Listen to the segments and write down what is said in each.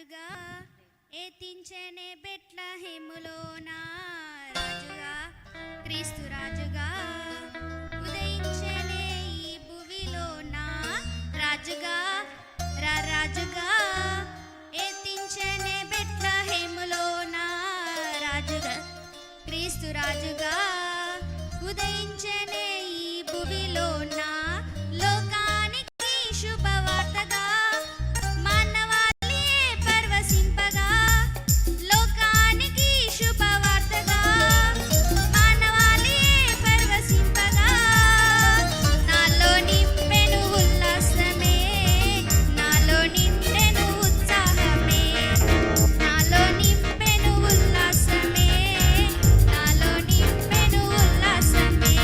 రాజుగా ఎత్తించెనే బెత్లెహేములోన రాజుగా క్రీస్తు రాజుగా ఉదయించెనే ఈ భువిలోన రాజుగా రాజుగా ఎత్తించెనే బెత్లెహేములోన రాజుగా క్రీస్తు రాజుగా ఉదయించెనే ఈ భువిలోన లోకానికి శుభవార్తగా మానవాళియే పరవశింపగా లోకానికి శుభవార్తగా మానవాళియే పరవశింపగా నాలో నింపెను ఉల్లాసమే నాలో నిండెను ఉత్సాహమే నాలో నింపెను ఉల్లాసమే నాలో నింపెను ఉల్లాసమే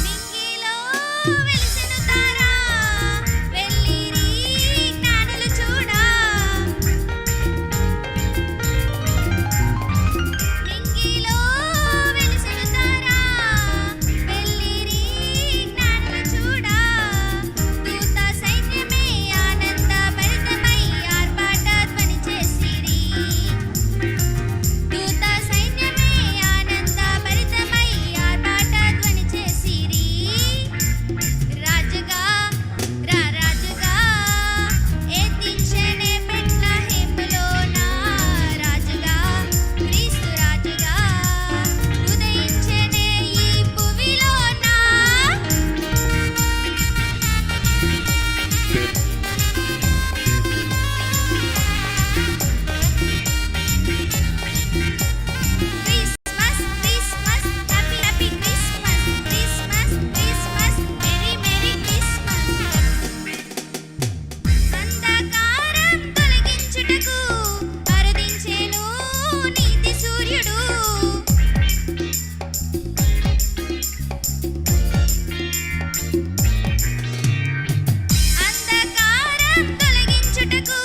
మింగిలో వెలిసెను తార వెళ్ళిరి జ్ఞానులు చూడా మింగిలో వెలిసెను తార వెళ్ళిరి జ్ఞానులు చూడా దూత సైన్యమే ఆనంద భరితమై ఆర్భాట ధ్వని చేసిరి దూత సైన్యమే ఆనంద భరితమై ఆర్భాట ధ్వని చేసిరి రాజుగా రాజుగా ఎత్తించెనే బెత్లెహేములోన రాజుగా క్రీస్తు రాజుగా ఉదయించెనే ఈ భువిలోన Christmas Christmas happy happy Christmas Christmas Christmas merry merry Christmas అంధకారం తొలగించుటకు అరుదించెను నీతి సూర్యుడు అంధకారం తొలగించుటకు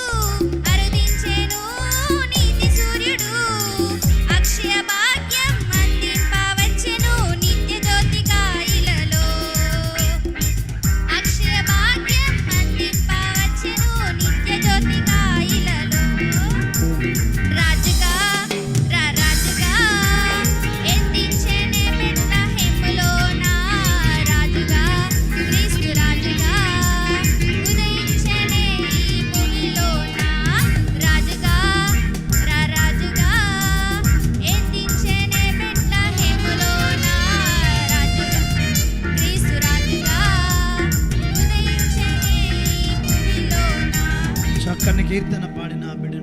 అరుదించెను నీతి సూర్యుడు అక్షయ భాగ్యం అందింపవచ్చెను నిత్య జ్యోతిగా ఇలలో అక్షయ భాగ్యం అందింపవచ్చెను నిత్య జ్యోతిగా ఇలలో రాజుగా రాజుగా ఎత్తించెనే బెత్లెహేములోన రాజుగా క్రీస్తు రాజుగా ఉదయించెనే ఈ భూమిలోన రాజుగా రాజుగా ఎత్తించెనే బెత్లెహేములోన రాజుగా క్రీస్తు రాజుగా ఉదయించెనే ఈ భూమిలోన చక్కని కీర్తన పాడిన బిడ్డ